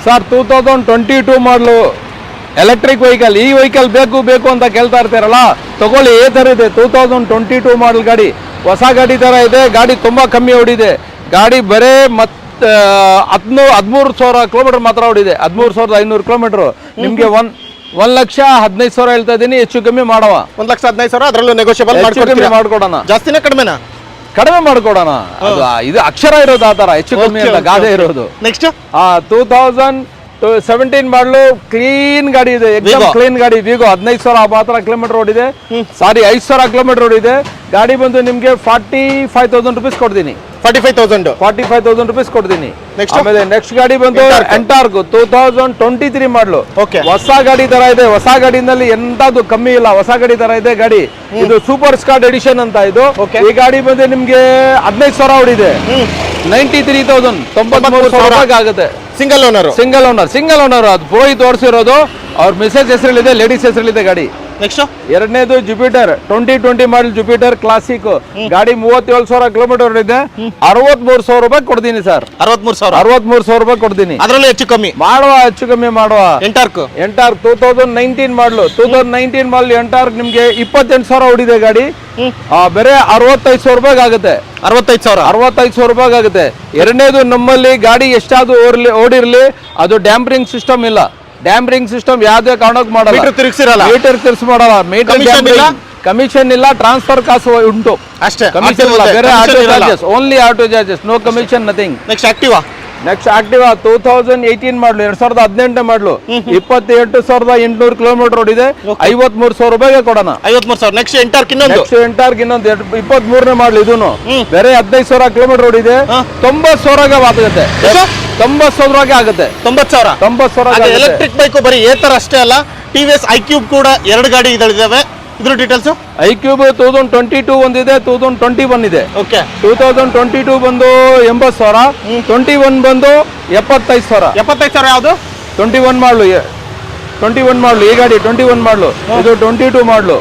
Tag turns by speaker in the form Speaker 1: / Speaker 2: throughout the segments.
Speaker 1: Sir 2022 ಮಾಡಲು electric vehicle. ಈ vehicle ಬೇಕು ಅಂತ ಕೇಳ್ತಾ ಇರ್ತೀರಲ್ಲ, ತಗೊಳ್ಳಿ. ಈ ಥರ ಇದೆ 2022 ಮಾಡಲ್ ಗಾಡಿ. ಹೊಸ ಗಾಡಿ ಥರ ಇದೆ. ಗಾಡಿ ತುಂಬ ಕಮ್ಮಿ ಓಡಿದೆ. ಗಾಡಿ ಬರೇ 13,000 ಕಿಲೋಮೀಟರ್ ಮಾತ್ರ ಓಡಿದೆ. 13,500 ಕಿಲೋಮೀಟರ್. ನಿಮಗೆ 1,15,000 ಹೇಳ್ತಾ ಇದ್ದೀನಿ. ಹೆಚ್ಚು ಕಮ್ಮಿ ಮಾಡುವ.
Speaker 2: 1,15,000 ಅದರಲ್ಲೂ ನೆಗೋಷಿಯಬಲ್
Speaker 1: ಮಾಡ್ಕೊಡೋಣ.
Speaker 2: ಜಾಸ್ತಿನ ಕಡಿಮೆನಾ?
Speaker 1: ಕಡಿಮೆ ಮಾಡ್ಕೊಡೋಣ. ಇದು ಅಕ್ಷರ ಇರೋದು ಆ ತರ, ಹೆಚ್ಚು ಕಮ್ಮಿ ಅಂತ ಗಾದೆ ಇರೋದು.
Speaker 2: ನೆಕ್ಸ್ಟ್
Speaker 1: 2017 ಮಾಡಲು ಕ್ಲೀನ್ ಗಾಡಿ ಇದೆ. ಎಕ್ದಮ್ ಕ್ಲೀನ್ ಗಾಡಿ. ವಿಗೋ 15,000 ಮಾತ್ರ ಕಿಲೋಮೀಟರ್ ಓಡಿದೆ. ಸಾರಿ 5,000 ಕಿಲೋಮೀಟರ್ ಓಡಿದೆ. ಗಾಡಿ ಬಂದು ನಿಮ್ಗೆ 45,000 ರುಪೀಸ್ ಕೊಡ್ತೀನಿ. 45,000 ರುಪೀಸ್ ಕೊಡ್ತೀನಿ. ಆಮೇಲೆ ನೆಕ್ಸ್ಟ್ ಗಾಡಿ ಬಂದು ಎಂಟಾರ್ಕ್ 2023 ಮಾಡಲು. ಹೊಸ ಗಾಡಿ ತರ ಇದೆ. ಹೊಸ ಗಾಡಿನಲ್ಲಿ ಎಂತದ್ದು ಕಮ್ಮಿ ಇಲ್ಲ. ಹೊಸ ಗಾಡಿ ತರ ಇದೆ ಗಾಡಿ. ಇದು ಸೂಪರ್ ಸ್ಕಾಟ್ ಎಡಿಷನ್ ಅಂತ ಇದು. ಈ ಗಾಡಿ ಬಂದು ನಿಮ್ಗೆ 15,000 ಓಡಿದೆ. 93,000 93,000 ಆಗುತ್ತೆ.
Speaker 2: Single
Speaker 1: owner. ಅದು ಪೋಯಿ ತೋರಿಸಿರೋದು. ಅವ್ರ ಮಿಸೆಸ್ ಹೆಸರಲ್ಲಿದೆ, ಲೇಡೀಸ್ ಹೆಸರಲ್ಲಿದೆ ಗಾಡಿ.
Speaker 2: ನೆಕ್ಸ್ಟ್
Speaker 1: ಎರಡನೇದು ಜುಪಿಟರ್ 2020 ಮಾಡಲ್ ಜುಪಿಟರ್ ಕ್ಲಾಸಿಕ್ ಗಾಡಿ. 37,000 ಕಿಲೋಮೀಟರ್ ಓಡಿದೆ. 63,000 ರೂಪಾಯಿ ಕೊಡ್ತೀನಿ ಸರ್. 63,000 ರೂಪಾಯಿ ಕೊಡ್ತೀನಿ.
Speaker 2: ಅದರಲ್ಲೂ ಹೆಚ್ಚು ಕಮ್ಮಿ
Speaker 1: ಮಾಡುವ.
Speaker 2: ಎಂಟಾರ್ಕ್
Speaker 1: 2019 ಮಾಡಲು. 2019 ಮಾಡಲ್ ಎಂಟಾರ್ಕ್ ನಿಮ್ಗೆ 28,000 ಓಡಿದೆ ಗಾಡಿ. ಬೇರೆ 65,000 ರೂಪಾಯಿ ಆಗುತ್ತೆ. 65,000 ರೂಪಾಯಿ ಆಗುತ್ತೆ. ಎರಡನೇದು ನಮ್ಮಲ್ಲಿ ಗಾಡಿ ಎಷ್ಟಾದ್ರು ಓಡಿರ್ಲಿ, ಅದು ಡ್ಯಾಂಪರಿಂಗ್ ಸಿಸ್ಟಮ್ ಇಲ್ಲ. ಡ್ಯಾಂಪರಿಂಗ್ ಸಿಸ್ಟಮ್ ಯಾವುದೇ ಕಾರಣಕ್ಕೂ ಮಾಡಲ್ಲ. ಮೀಟರ್ ತಿರ್ಸಿ ಮಾಡಲ್ಲ. ಕಮಿಷನ್ ಇಲ್ಲ. ಟ್ರಾನ್ಸ್ಫರ್ ಕಾಸು ಉಂಟು ಅಷ್ಟೇ. ಕಮಿಷನ್ ಇಲ್ಲ. ಬೇರೆ auto charges, only auto charges, no commission, nothing. Next Activa 2018 ಮಾಡಲು. 2018 ಮಾಡಲು. 28,800 ಕಿಲೋಮೀಟರ್ ಓಡಿದೆ. 53,000 ರೂಪಾಯಿಗೆ ಕೊಡೋಣ.
Speaker 2: 53,000. ನೆಕ್ಸ್ಟ್ ಎಂಟಾರ್ಕ್ ಇನ್ನೊಂದು
Speaker 1: 23ನೇ ಮಾಡಲು. ಇದೂನು ಬೇರೆ 15,000 ಕಿಲೋಮೀಟರ್ ಓಡಿದೆ. 90,000 ಆಗುತ್ತೆ. 90,000 ಆಗುತ್ತೆ. 90,000
Speaker 2: ಎಲೆಕ್ಟ್ರಿಕ್ ಬೈಕ್ ಬರೀ ಏ ತರ ಅಷ್ಟೇ ಅಲ್ಲ, ಟಿವಿಎಸ್ ಐಕ್ಯೂಬ್ ಕೂಡ 2 ಗಾಡಿ ಇದಾವೆ. ಇದ್ರ ಡೀಟೇಲ್ಸ್
Speaker 1: ಐಕ್ಯೂಬ್ 2022 ಒಂದಿದೆ, 2021 ಇದೆ. 2022 ಬಂದು 80,000, 21 ಬಂದು 75,000.
Speaker 2: ಯಾವುದು?
Speaker 1: 21 ಮಾಡಲು. ಈ ಗಾಡಿ 21 ಮಾಡಲು. ಇದು 22 ಮಾಡಲು.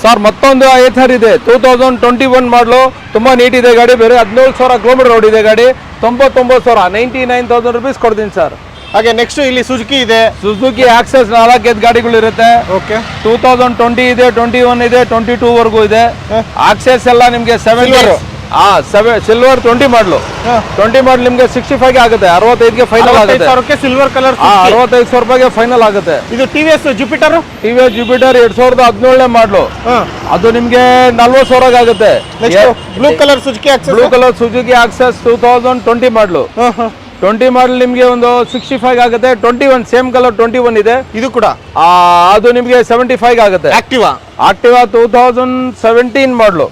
Speaker 1: ಸರ್ ಮತ್ತೊಂದು ಐಥರ್ ಇದೆ 2021 ಮಾಡಲು. ತುಂಬಾ ನೀಟ್ ಇದೆ ಗಾಡಿ. ಬೇರೆ 17,000 ಕಿಲೋಮೀಟರ್ ಓಡಿದೆ ಗಾಡಿ. 99,000 99,000 ರುಪೀಸ್ ಕೊಡ್ತೀನಿ ಸರ್.
Speaker 2: ಹಾಗೆ ನೆಕ್ಸ್ಟ್ ಇಲ್ಲಿ ಸುಜುಕಿ ಇದೆ.
Speaker 1: ಸುಜುಕಿ ಆಕ್ಸೆಸ್ 4 ಗಾಡಿಗಳು ಇರುತ್ತೆ. 2020 ಇದೆ, 21 ಇದೆ, 22 ವರ್ಗೂ ಇದೆ. ಆಕ್ಸೆಸ್ ಎಲ್ಲ ನಿಮ್ಗೆ ಸಿಲ್ವರ್ 20 ಮಾಡಲು. 20 ಮಾಡಲು ನಿಮ್ಗೆ 65 ಆಗುತ್ತೆ. 65ಗೆ ಫೈನಲ್ ಆಗುತ್ತೆ.
Speaker 2: ಸಿಲ್ವರ್ ಕಲರ್
Speaker 1: 65,000 ರೂಪಾಯಿಗೆ ಫೈನಲ್ ಆಗುತ್ತೆ.
Speaker 2: ಇದು ಟಿವಿಎಸ್ ಜುಪಿಟರ್
Speaker 1: 2017 ಮಾಡಲು. ಅದು ನಿಮ್ಗೆ 40,000 ಆಗುತ್ತೆ.
Speaker 2: ಬ್ಲೂ ಕಲರ್
Speaker 1: ಸುಜುಕಿ ಆಕ್ಸೆಸ್ 2020 ಮಾಡಲು. 20 ಮಾಡಲ್ ನಿಮ್ಗೆ ಒಂದು 65 ಆಗುತ್ತೆ. 21 ಸೇಮ್ ಕಲರ್ 21 ಇದೆ.
Speaker 2: ಇದು ಕೂಡ
Speaker 1: ಅದು ನಿಮ್ಗೆ 75 ಆಗುತ್ತೆ.
Speaker 2: ಆಕ್ಟಿವಾ
Speaker 1: 2017 ಮಾಡಲು.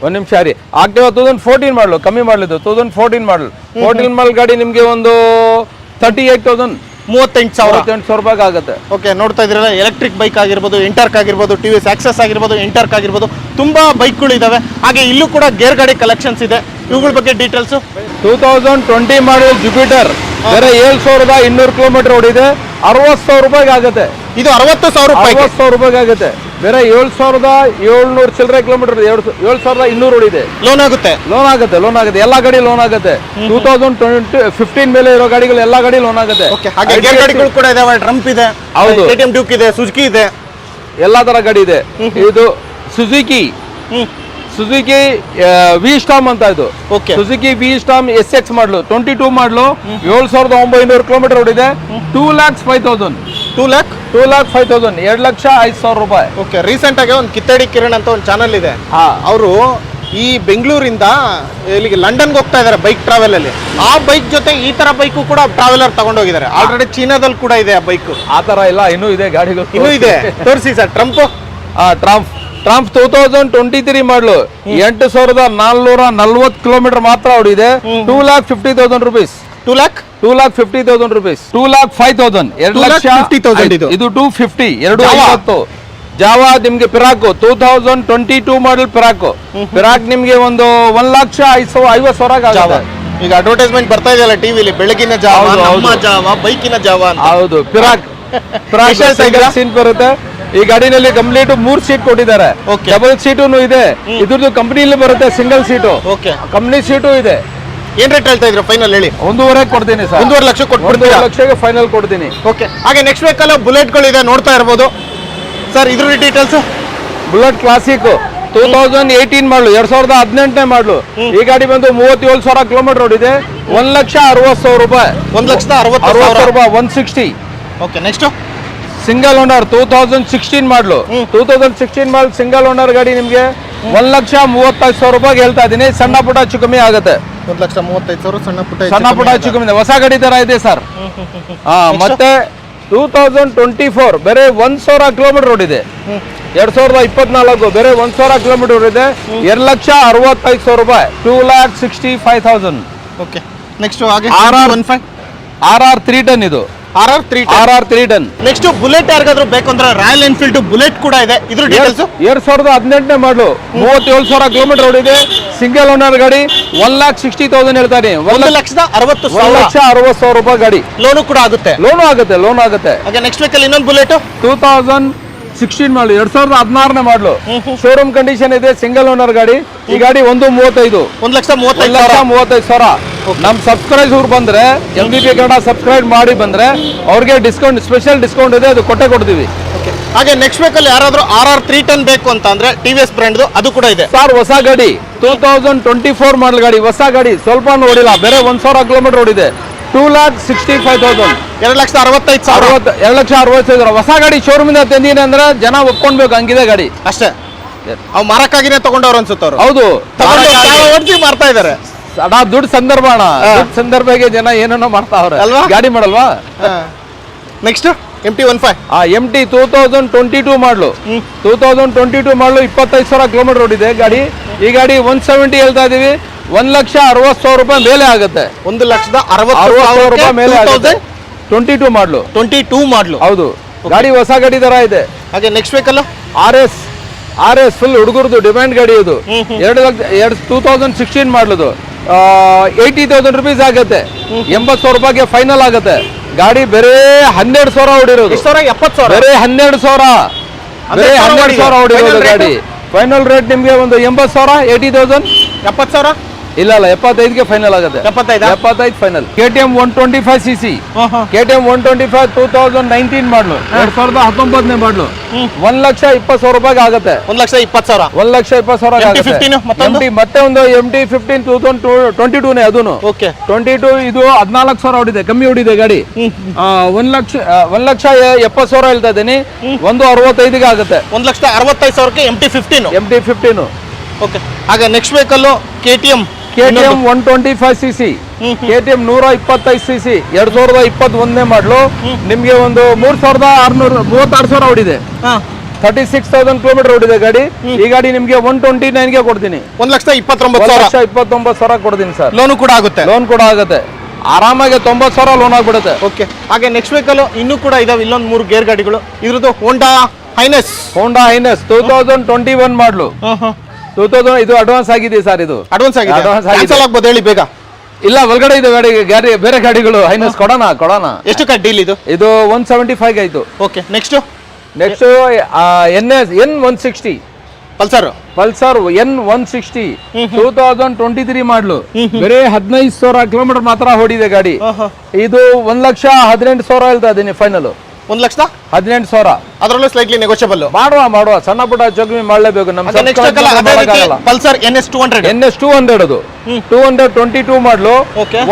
Speaker 1: ಒಂದ್ ನಿಮಿಷ ರೀ. ಆಕ್ಟಿವಾ 2014 ಮಾಡಲು. ಕಮ್ಮಿ ಮಾಡಲಿದ್ದು 2014 ಮಾಡಲ್. 14 ಮಾಡಲ್ ಗಾಡಿ ನಿಮ್ಗೆ ಒಂದು 38,000 38,000 ರೂಪಾಯಿ ಆಗುತ್ತೆ.
Speaker 2: ಓಕೆ, ನೋಡ್ತಾ ಇದ್ರಲ್ಲ, ಎಲೆಕ್ಟ್ರಿಕ್ ಬೈಕ್ ಆಗಿರ್ಬೋದು, ಎಂಟಾರ್ಕ್ ಆಗಿರ್ಬೋದು, ಟಿವಿಎಸ್ ಆಕ್ಸೆಸ್ ಆಗಿರ್ಬೋದು, ಎಂಟಾರ್ಕ್ ಆಗಿರ್ಬೋದು, ತುಂಬಾ ಬೈಕ್ಗಳು ಇದಾವೆ. ಹಾಗೆ ಇಲ್ಲೂ ಕೂಡ ಗೇರ್ ಗಾಡಿ ಕಲೆಕ್ಷನ್ಸ್ ಇದೆ. ಇವುಗಳ ಬಗ್ಗೆ ಡೀಟೇಲ್ಸ್
Speaker 1: 2020 ಮಾಡಲ್ ಜುಪಿಟರ್ ಬೇರೆ 7,200 ಕಿಲೋಮೀಟರ್ ಓಡಿದೆ. 60,000 ರೂಪಾಯಿಗೆ ಆಗುತ್ತೆ.
Speaker 2: ಇದು 60,000
Speaker 1: ರೂಪಾಯಿಗೆ ಆಗುತ್ತೆ. ಬೇರೆ 7,700 ಚಿಲ್ಲರೆ ಕಿಲೋಮೀಟರ್ 7,200 ಓಡಿದೆ.
Speaker 2: ಲೋನ್ ಆಗುತ್ತೆ.
Speaker 1: ಎಲ್ಲ ಗಾಡಿ ಲೋನ್ ಆಗುತ್ತೆ. 2015 ಮೇಲೆ ಇರೋ ಗಾಡಿಗಳು ಎಲ್ಲ ಗಾಡಿ ಲೋನ್ ಆಗುತ್ತೆ.
Speaker 2: ಗಾಡಿಗಳು ಕೂಡ ಇದಾವೆ. ಟ್ರಂಪ್ ಇದೆ,
Speaker 1: ಹೌದು,
Speaker 2: KTM ಡ್ಯೂಕ್ ಇದೆ, ಸುಜುಕಿ ಇದೆ,
Speaker 1: ಎಲ್ಲಾ ತರ ಗಾಡಿ ಇದೆ. ಇದು ಸುಜುಕಿ ವಿ ಸ್ಟಾಮ್ ಅಂತ. ಇದು ಸುಜುಕಿ ವಿ ಸ್ಟಾಮ್ SX ಮಾಡಲು. 22 ಮಾಡಲು. 7,900 ಕಿಲೋಮೀಟರ್ ಓಡಿದೆ. 2,05,000 2,05,000 ರೂಪಾಯಿ.
Speaker 2: ಓಕೆ, ರೀಸೆಂಟ್ ಆಗಿ ಒಂದು ಕಿತ್ತಡಿ ಕಿರಣ್ ಅಂತ ಒಂದು ಚಾನಲ್ ಇದೆ. ಅವರು ಈ ಬೆಂಗಳೂರಿಂದ ಇಲ್ಲಿಗೆ ಲಂಡನ್ಗೆ ಹೋಗ್ತಾ ಇದಾರೆ ಬೈಕ್ ಟ್ರಾವೆಲ್ ಅಲ್ಲಿ. ಆ ಬೈಕ್ ಜೊತೆ ಈ ತರ ಬೈಕ್ ಕೂಡ ಟ್ರಾವೆಲರ್ ತಗೊಂಡೋಗಿದ್ದಾರೆ. ಆಲ್ರೆಡಿ ಚೀನಾದಲ್ಲಿ ಕೂಡ ಇದೆ ಆ ಬೈಕ್.
Speaker 1: ಆ ತರ ಇಲ್ಲ, ಇನ್ನೂ ಇದೆ ಗಾಡಿಗಳು.
Speaker 2: ಇನ್ನೂ ಇದೆ, ತೋರಿಸಿ ಸರ್. ಟ್ರಂಪ್
Speaker 1: 2023 ಮಾಡಲು. 8,440 ಕಿಲೋಮೀಟರ್ ಮಾತ್ರ ಓಡಿದೆ. 2,50,000 ರುಪೀಸ್. 2,50,000 ರೂಪೀಸ್. 2,05,000 2,50,000 ಇದು 250 250. ಜಾವಾ ನಿಮ್ಗೆ ಪಿರಾಕೋ 2022 ಮಾಡಲ್ ಪಿರಾಕ್ ನಿಮ್ಗೆ ಒಂದು 1,50,000 ಆಗುತ್ತೆ.
Speaker 2: ಈಗ ಅಡ್ವರ್ಟೈಸ್ಮೆಂಟ್ ಬರ್ತಾ ಇದೆಯಲ್ಲ ಟಿವಿಲಿ, ಬೆಳಗಿನ ಜಾವ, ನಮ್ಮ ಜಾವ, ಬೈಕಿನ ಜಾವ ಅಂತ.
Speaker 1: ಹೌದು, ಪಿರಾಕ್ ಸೀನ್ ಬರುತ್ತೆ. ಈ ಗಾಡಿನಲ್ಲಿ ಕಂಪ್ಲೀಟ್ 3 ಸೀಟ್ ಕೊಟ್ಟಿದ್ದಾರೆ. ಡಬಲ್ ಸೀಟು ಇದೆ. ಇದ್ರದ್ದು ಕಂಪನಿಯಲ್ಲಿ ಬರುತ್ತೆ ಸಿಂಗಲ್ ಸೀಟು. ಕಂಪನಿ ಸೀಟು ಇದೆ.
Speaker 2: ಏನ್ ರೇಟ್ ಹೇಳ್ತಾ ಇದ್ರು ಫೈನಲ್ ಹೇಳಿ?
Speaker 1: 1.5 ಕೊಡ್ತೀನಿ ಸರ್.
Speaker 2: 1.5 ಲಕ್ಷ ಕೊಟ್ಬಿಡ್ತೀರಾ?
Speaker 1: 1.5 ಲಕ್ಷಕ್ಕೆ ಫೈನಲ್ ಕೊಡ್ತೀನಿ.
Speaker 2: ಓಕೆ. ಹಾಗೆ ನೆಕ್ಸ್ಟ್ ವೆಹಿಕಲ್ ಬುಲೆಟ್ಗಳು ಇದೆ, ನೋಡ್ತಾ ಇರ್ಬೋದು ಸರ್. ಇದ್ರ ಡೀಟೇಲ್ಸ್?
Speaker 1: ಬುಲೆಟ್ ಕ್ಲಾಸಿಕ್ 2018 ಮಾಡಲು, 2018ನೇ ಮಾಡಲು. ಈ ಗಾಡಿ ಬಂದು 37,000 ಕಿಲೋಮೀಟರ್ ಓಡಿದೆ. 1,60,000 ರೂಪಾಯಿ.
Speaker 2: 1,60,000
Speaker 1: ರೂಪಾಯಿ. 160.
Speaker 2: ಓಕೆ. ನೆಕ್ಸ್ಟ್
Speaker 1: ಸಿಂಗಲ್ ಓನರ್ 2016 ಮಾಡಲು. 2016 ಮಾಡಲ್ ಸಿಂಗಲ್ ಓನರ್ ಗಾಡಿ ನಿಮಗೆ 1,35,000 ರೂಪಾಯಿಗೆ ಹೇಳ್ತಾ ಇದೀನಿ. ಸಣ್ಣ ಪುಟ್ಟ ಹೆಚ್ಚು ಕಮ್ಮಿ ಆಗುತ್ತೆ.
Speaker 2: 1,35,000 ಸಣ್ಣ ಪುಟ್ಟ
Speaker 1: ಹೆಚ್ಚು ಕಮ್ಮಿ. ಹೊಸ ಗಾಡಿ ತರ ಇದೆ ಸರ್. ಮತ್ತೆ 2024 ಬೇರೆ 1,000 ಕಿಲೋಮೀಟರ್ ಓಡಿದೆ. 2024 ಬೇರೆ 1,000 ಕಿಲೋಮೀಟರ್ ಓಡಿದೆ. 2,65,000 ರೂಪಾಯಿ. 2,65,000.
Speaker 2: ಓಕೆ. ನೆಕ್ಸ್ಟ್ ಹಾಗೆ
Speaker 1: RR 310 ಇದು.
Speaker 2: RR 310. ನೆಕ್ಸ್ಟ್ ಬುಲೆಟ್ ಯಾರಿಗಾದ್ರೂ ಬೇಕು ಅಂದ್ರೆ ರಾಯಲ್ ಎನ್ಫೀಲ್ಡ್ ಬುಲೆಟ್ ಕೂಡ ಇದೆ. ಇದ್ರ ಡೀಟೇಲ್ಸ್?
Speaker 1: 2018ನೇ ಮಾಡಲು, 37,000 ಕಿಲೋಮೀಟರ್ ಓಡಿದೆ. ಸಿಂಗಲ್ ಓನರ್ ಗಾಡಿ. 1,60,000 ಹೇಳ್ತಾನೆ.
Speaker 2: 1,60,000
Speaker 1: ರೂಪಾಯಿ ಗಾಡಿ.
Speaker 2: ಲೋನು ಕೂಡ ಆಗುತ್ತೆ?
Speaker 1: ಲೋನ್ ಆಗುತ್ತೆ.
Speaker 2: ಹಾಗೆ ನೆಕ್ಸ್ಟ್ ವೆಹಿಕಲ್ ಇನ್ನೊಂದು ಬುಲೆಟ್
Speaker 1: 2016 ಮಾಡಲು, 2016ನೇ ಮಾಡಲು. ಶೋರೂಮ್ ಕಂಡೀಷನ್ ಇದೆ. ಸಿಂಗಲ್ ಓನರ್ ಗಾಡಿ. ಈ ಗಾಡಿ 1,35,000. 1,35,000. ನಮ್ ಸಬ್ಸ್ಕ್ರೈಬರ್ ಬಂದ್ರೆ MVP ಕನ್ನಡ ಸಬ್ಸ್ಕ್ರೈಬ್ ಮಾಡಿ ಬಂದ್ರೆ ಅವ್ರಿಗೆ ಡಿಸ್ಕೌಂಟ್, ಸ್ಪೆಷಲ್ ಡಿಸ್ಕೌಂಟ್ ಇದೆ, ಅದು ಕೊಡ್ತೀವಿ.
Speaker 2: ಹಾಗೆ ನೆಕ್ಸ್ಟ್ ವೆಹಿಕಲ್ ಯಾರಾದ್ರೂ RR 310 ಬೇಕು ಅಂತ ಅಂದ್ರೆ TVS ಬ್ರ್ಯಾಂಡ್ ಅದು ಕೂಡ ಇದೆ
Speaker 1: ಸರ್. ಹೊಸ ಗಾಡಿ 2024 ಮಾಡಲ್ ಗಾಡಿ. ಹೊಸ ಗಾಡಿ ಸ್ವಲ್ಪ ಓಡಿಲ್ಲ, ಬೇರೆ 1,000 ಕಿಲೋಮೀಟರ್ ಓಡಿದೆ. 2,65,000.
Speaker 2: 2,65,000.
Speaker 1: 2,65,000. ಹೊಸ ಗಾಡಿ ಶೋರೂಮ್ ಇಂದ ತಂದಿನಿ ಅಂದ್ರೆ ಜನ ಒಪ್ಕೊಳ್ಬೇಕು, ಹಂಗಿದೆ ಗಾಡಿ
Speaker 2: ಅಷ್ಟೇ. ಅವ್ ಮಾರಕ್ಕಾಗಿನೇ ತಗೊಂಡವ್ರು ಅನ್ಸುತ್ತವ್ರು.
Speaker 1: ಹೌದು,
Speaker 2: ಮಾಡ್ತಾ ಇದಾರೆ.
Speaker 1: ದುಡ್ಡು ಸಂದರ್ಭ ಸಂದರ್ಭಕ್ಕೆ ಜನ ಏನೇನೋ ಮಾಡ್ತಾವ್ರೆ
Speaker 2: ಅಲ್ವಾ?
Speaker 1: ಗಾಡಿ ಮಾಡಲ್ವಾ?
Speaker 2: Next MT-15.
Speaker 1: MT 2022 ಮಾಡಲು. 2022 ಮಾಡಲು 25,000 ಕಿಲೋಮೀಟರ್ ಓಡಿದೆ ಗಾಡಿ. ಈ ಗಾಡಿ 170 ಹೇಳ್ತಾ ಇದೀವಿ. 1,60,000 ರೂಪಾಯಿ ಮೇಲೆ ಆಗುತ್ತೆ.
Speaker 2: 1,60,000
Speaker 1: ರೂಪಾಯಿ ಮೇಲೆ ಆಗುತ್ತೆ. 22 ಮಾಡಲು.
Speaker 2: 22 ಮಾಡಲು.
Speaker 1: ಹೌದು, ಗಾಡಿ ಹೊಸ ಗಾಡಿ ತರ ಇದೆ.
Speaker 2: ಹಾಗೆ ನೆಕ್ಸ್ಟ್ ವೆಹಿಕಲ್
Speaker 1: RS ಫುಲ್ ಹುಡುಗರದು ಡಿಮ್ಯಾಂಡ್ ಗಾಡಿ ಇದು. 2016 ಮಾಡಲದು. 80,000 ರುಪೀಸ್ ಆಗುತ್ತೆ. 80,000 ರೂಪಾಯಿಗೆ ಫೈನಲ್ ಆಗುತ್ತೆ. ಗಾಡಿ ಬೇರೆ 12,000 ಹೊಡಿರೋದು.
Speaker 2: 70,000.
Speaker 1: ಬೇರೆ 12,000. ಬೇರೆ 12,000 ಹೊಡಿರೋದು ಗಾಡಿ. ಫೈನಲ್ ರೇಟ್ ನಿಮ್ಗೆ ಒಂದು 80,000. 80,000.
Speaker 2: 70,000
Speaker 1: ಇಲ್ಲ 75ಗೆ ಫೈನಲ್ ಆಗುತ್ತೆ. 75 ಫೈನಲ್. KTM 125cc. KTM 125 2019 ಮಾಡಲು. 2019ನೇ ಮಾಡಲು. 1,20,000 ರೂಪಾಯಿಗೆ ಆಗುತ್ತೆ.
Speaker 2: 1,20,000.
Speaker 1: 1,20,000 ಆಗುತ್ತೆ. ಮತ್ತೆ ಒಂದು MT-15 2022ನೇ ಅದೂನು. 22 ಇದು 14,000 ಹೊಡಿದೆ, ಕಮ್ಮಿ ಹೊಡಿದೆ ಗಾಡಿ. 1,70,000 ಹೇಳ್ತಾ ಇದ್ದೀನಿ. 1,65ಗೆ ಆಗುತ್ತೆ.
Speaker 2: 1,65,000ಕ್ಕೆ MT-15.
Speaker 1: ಓಕೆ.
Speaker 2: ಹಾಗೆ next vehicle KTM
Speaker 1: 125cc. KTM 125cc 2021ನೇ ಮಾಡಲು. ನಿಮ್ಗೆ ಒಂದು 3,636,000 ಹೊಡಿದೆ. 36,000 ಕಿಲೋಮೀಟರ್ ಓಡಿದೆ ಗಾಡಿ. ಈ ಗಾಡಿ ನಿಮ್ಗೆ 129ಗೆ ಕೊಡ್ತೀನಿ.
Speaker 2: 1,29,000
Speaker 1: ಕೊಡ್ತೀನಿ ಸರ್.
Speaker 2: ಲೋನು ಕೂಡ ಆಗುತ್ತೆ.
Speaker 1: ಆರಾಮಾಗಿ 90,000 ಲೋನ್ ಆಗ್ಬಿಡುತ್ತೆ.
Speaker 2: ಓಕೆ. ಹಾಗೆ ನೆಕ್ಸ್ಟ್ ವೆಹಿಕಲ್ ಇನ್ನೂ ಕೂಡ ಇದಾವೆ. ಇಲ್ಲೊಂದು 3 ಗೇರ್ ಗಾಡಿಗಳು. ಇದ್ರದ್ದು ಹೋಂಡಾ ಹೈನೆಸ್
Speaker 1: 2021 ಮಾಡಲು. 2000 ಇದು ಅಡ್ವಾನ್ಸ್ ಆಗಿದೆ ಸರ್. ಇದು
Speaker 2: ಅಡ್ವಾನ್ಸ್ ಆಗಿದೆ. ಕ್ಯಾನ್ಸಲ್ ಆಗ್ಬೋದು ಹೇಳಿ ಬೇಗ.
Speaker 1: ಇಲ್ಲ, ಒಳಗಡೆ ಇದೆ ಗಾಡಿ ಬೇರೆ ಗಾಡಿಗಳು. ಹೈನೆಸ್ ಕೊಡೋಣ.
Speaker 2: ಎಷ್ಟು ಡೀಲ್ ಇದು?
Speaker 1: 175 ಆಯ್ತು.
Speaker 2: Okay. Next
Speaker 1: N160
Speaker 2: Pulsar
Speaker 1: N160 2023 ಮಾಡಲು. ಬೇರೆ 15,000 ಕಿಲೋಮೀಟರ್ ಮಾತ್ರ ಹೊಡಿದೆ ಗಾಡಿ. ಇದು 1,18,000 ಹೇಳ್ತಾ ಇದೀನಿ ಫೈನಲ್.
Speaker 2: 1,18,000. ಅದರಲ್ಲೂ ಸ್ಲೈಟ್ಲಿ ನೆಗೋಷಿಯಬಲ್.
Speaker 1: ಮಾಡುವ ಸಣ್ಣ ಪುಟ್ಟ ಜಗ್ಮಿ ಮಾಡಲೇಬೇಕು.
Speaker 2: ಪಲ್ಸರ್ NS200
Speaker 1: ಅದು 222 ಮಾಡಲು.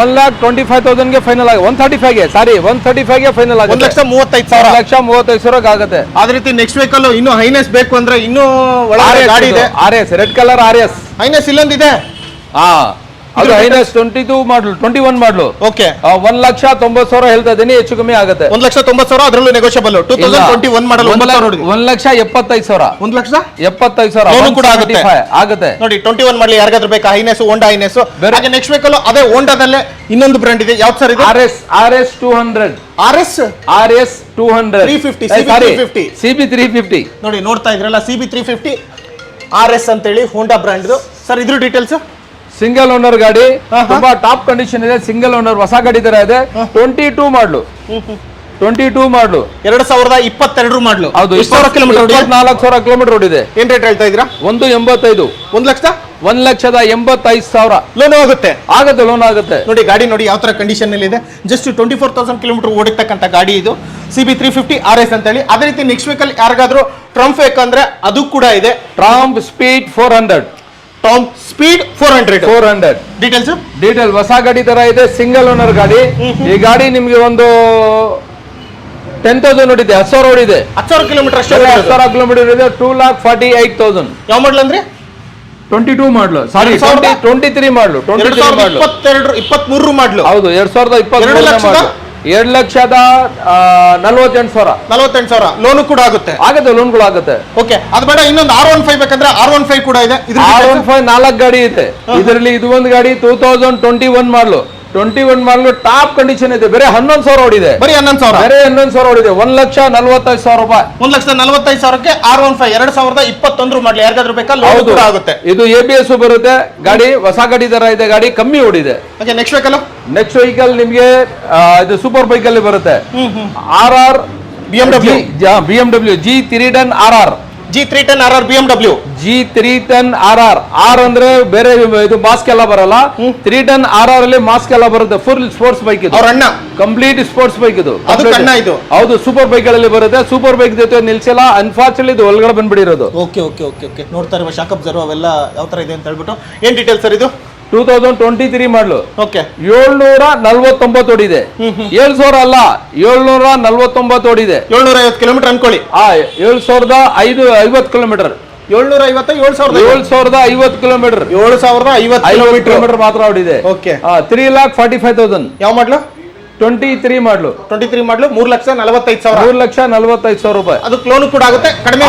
Speaker 1: 1,25,000ಗೆ ಫೈನಲ್ ಆಗಿ 135ಗೆ ಫೈನಲ್ ಆಗುತ್ತೆ. 1,35,000 ಆಗುತ್ತೆ.
Speaker 2: ಅದೇ ರೀತಿ ನೆಕ್ಸ್ಟ್ ವೆಹಿಕಲ್ ಇನ್ನು ಹೈನೆಸ್ ಬೇಕು ಅಂದ್ರೆ ಇನ್ನೂ ಒಳಗಡೆ ಗಾಡಿ ಇದೆ.
Speaker 1: RS red colour RS
Speaker 2: highness ಇಲ್ಲೊಂದಿದೆ.
Speaker 1: ಅದು ಹೈನೆಸ್ 21 ಮಾಡಲು.
Speaker 2: ಓಕೆ.
Speaker 1: 1,90,000 ಹೇಳ್ತಾ ಇದೀನಿ, ಹೆಚ್ಚು ಕಮ್ಮಿ ಆಗುತ್ತೆ.
Speaker 2: 1,90,000 ಅದರಲ್ಲೂ ನೆಗೋಷಿಯಬಲ್. 2021 ಮಾಡಲು
Speaker 1: 1,75,000.
Speaker 2: 1,75,000 ಕೂಡ
Speaker 1: ಆಗುತ್ತೆ
Speaker 2: ನೋಡಿ. 21 ಮಾಡಲಿ ಯಾರಿಗಾದ್ರೂ ಬೇಕಾ ಹೈನೆಸ್, ಹೋಂಡಾ ಹೈನೆಸ್. ಹಾಗೆ ನೆಕ್ಸ್ಟ್ ವೆಹಿಕಲ್ ಅದೇ ಹೋಂಡಾದಲ್ಲೇ ಇನ್ನೊಂದು ಬ್ರ್ಯಾಂಡ್ ಇದೆ. ಯಾವ್ದು ಸರ್ ಇದು?
Speaker 1: RS 200. RS 200 CB350
Speaker 2: ನೋಡಿ, ನೋಡ್ತಾ ಇದ್ರಲ್ಲ CB350 RS ಅಂತೇಳಿ ಹೋಂಡಾ ಬ್ರ್ಯಾಂಡ್. ಸರ್ ಇದ್ರ ಡೀಟೇಲ್ಸ್?
Speaker 1: ಸಿಂಗಲ್ ಓನರ್ ಗಾಡಿ, ತುಂಬಾ ಟಾಪ್ ಕಂಡೀಷನ್ ಇದೆ. ಸಿಂಗಲ್ ಓನರ್ ಹೊಸ ಗಾಡಿ ತರ ಇದೆ. 22 ಮಾಡಲು. 22 ಮಾಡಲು
Speaker 2: 2022 ಮಾಡಲು.
Speaker 1: ಹೌದು.
Speaker 2: 20,000 ಕಿಲೋಮೀಟರ್
Speaker 1: 24,000 ಕಿಲೋಮೀಟರ್ ಓಡಿದೆ.
Speaker 2: ಏನ್ ರೇಟ್ ಹೇಳ್ತಾ ಇದ್ದೀರಾ?
Speaker 1: 185. 1,85,000
Speaker 2: ಲೋನ್ ಆಗುತ್ತೆ.
Speaker 1: ಲೋನ್ ಆಗುತ್ತೆ.
Speaker 2: ನೋಡಿ ಗಾಡಿ ನೋಡಿ ಯಾವ ತರ ಕಂಡೀಷನ್ ಅಲ್ಲಿ ಇದೆ. ಜಸ್ಟ್ 24,000 ಕಿಲೋಮೀಟರ್ ಓಡಿರ್ತಕ್ಕಂಥ ಗಾಡಿ ಇದು. CB350 RS ಅಂತ ಹೇಳಿ. ಅದೇ ರೀತಿ ನೆಕ್ಸ್ಟ್ ವೀಕಲ್ ಯಾರಿಗಾದ್ರೂ ಟ್ರಂಪ್ ಬೇಕಂದ್ರೆ ಅದು ಕೂಡ ಇದೆ.
Speaker 1: Trump speed 400.
Speaker 2: Top speed 400.
Speaker 1: Detail ಹೊಸ ಗಾಡಿ ತರ ಇದೆ, ಸಿಂಗಲ್ ಓನರ್ ಗಾಡಿ. ಈ ಗಾಡಿ ನಿಮ್ಗೆ ಒಂದು 10,000 ಓಡಿದೆ, 10,000 ಓಡಿದೆ.
Speaker 2: 10,000 ಕಿಲೋಮೀಟರ್ ಅಷ್ಟೇ.
Speaker 1: 10,000 ಕಿಲೋಮೀಟರ್ ಇದೆ. 2,48,000.
Speaker 2: ಯಾವ ಮಾಡಲ್ ಅಂದ್ರೆ
Speaker 1: 22 ಮಾಡಲು, ಸಾರಿ 23 ಮಾಡಲು.
Speaker 2: 23 ಮಾಡಲು.
Speaker 1: ಹೌದು, 2023 ಮಾಡಲು. 2,48,000.
Speaker 2: ಲೋನು ಕೂಡ ಆಗುತ್ತೆ.
Speaker 1: ಲೋನ್ಗಳು ಆಗುತ್ತೆ.
Speaker 2: ಓಕೆ, ಅದು ಬೇಡ, ಇನ್ನೊಂದು R15 ಬೇಕಂದ್ರೆ R15 ಕೂಡ ಇದೆ.
Speaker 1: R15 4 ಗಾಡಿ ಇದೆ ಇದರಲ್ಲಿ. ಇದು ಒಂದು ಗಾಡಿ 2021 ಮಾಡಲು. 21 ಮಾಡಲು ಟಾಪ್ ಕಂಡೀಷನ್ ಇದೆ. ಬೇರೆ 11,000 ಓಡಿದೆ.
Speaker 2: ಬರೀ 11,000.
Speaker 1: ಬೇರೆ 11,000 ಓಡಿದೆ. 1,45,000 ರೂಪಾಯಿ.
Speaker 2: 1,45,000ಕ್ಕೆ R15 2021 ಮಾಡಲಿ. ಯಾರಿಗಾದ್ರೂ ಬೇಕಾ? ಲೋನ್ ಕೂಡ ಆಗುತ್ತೆ.
Speaker 1: ಇದು ABS ಬರುತ್ತೆ ಗಾಡಿ. ಹೊಸ ಗಾಡಿ ತರ ಇದೆ ಗಾಡಿ, ಕಮ್ಮಿ ಓಡಿದೆ.
Speaker 2: ಓಕೆ, ನೆಕ್ಸ್ಟ್ ವೆಹಿಕಲ್
Speaker 1: ನಿಮ್ಗೆ ಇದು ಸೂಪರ್ ಬೈಕ್ ಅಲ್ಲಿ ಬರುತ್ತೆ. RR BMW G310 RR.
Speaker 2: G310 RR BMW.
Speaker 1: G310 RR. R ಅಂದ್ರೆ ಬೇರೆ ಇದು ಮಾಸ್ಕ್ ಎಲ್ಲ ಬರಲ್ಲ. 310 RR ಅಲ್ಲಿ ಮಾಸ್ಕ್ ಎಲ್ಲ ಬರುತ್ತೆ. ಫುಲ್ ಸ್ಪೋರ್ಟ್ಸ್ ಬೈಕ್ ಇದು.
Speaker 2: ಅವ್ರ ಅಣ್ಣ
Speaker 1: ಕಂಪ್ಲೀಟ್ ಸ್ಪೋರ್ಟ್ಸ್ ಬೈಕ್ ಇದು.
Speaker 2: ಅದು ಅಣ್ಣ ಇದು.
Speaker 1: ಹೌದು, ಸೂಪರ್ ಬೈಕ್ ಗಳಲ್ಲಿ ಬರುತ್ತೆ. ಸೂಪರ್ ಬೈಕ್ ಜೊತೆ ನಿಲ್ಸಿಲ್ಲ, ಅನ್ಫಾರ್ಚುನೇಟ್ಲಿ ಇದು ಒಳಗಡೆ ಬಂದ್ಬಿಡಿರೋದು.
Speaker 2: ಓಕೆ ಓಕೆ ಓಕೆ ಓಕೆ ನೋಡ್ತಾ ಇರುವ ಶಾಕ್ ಅಬ್ಸರ್ವ್ ಅವೆಲ್ಲ ಯಾವ ತರ ಇದೆ ಅಂತ ಹೇಳ್ಬಿಟ್ಟು. ಏನ್ ಡೀಟೇಲ್ಸ್ ಸರ್ ಇದು?
Speaker 1: 2023 ಮಾಡಲು.
Speaker 2: ಓಕೆ,
Speaker 1: 749 ಓಡಿದೆ. 7,000 ಅಲ್ಲ, 749 ಓಡಿದೆ.
Speaker 2: 750 ಕಿಲೋಮೀಟರ್ ಅನ್ಕೊಳ್ಳಿ.
Speaker 1: 7,550 ಕಿಲೋಮೀಟರ್. 7,050 ಕಿಲೋಮೀಟರ್.
Speaker 2: 7,050
Speaker 1: ಕಿಲೋಮೀಟರ್ ಮಾತ್ರ ಓಡಿದೆ.
Speaker 2: ಓಕೆ,
Speaker 1: 3,45,000.
Speaker 2: ಯಾವ ಮಾಡ್ಲು?
Speaker 1: 23 ಮಾಡಲು.
Speaker 2: 23 ಮಾಡ್ಲು 3,45,000.
Speaker 1: 3,45,000 ರೂಪಾಯಿ.
Speaker 2: ಅದಕ್ಕೆ ಲೋನ್ ಕೂಡ ಆಗುತ್ತೆ. ಕಡಿಮೆ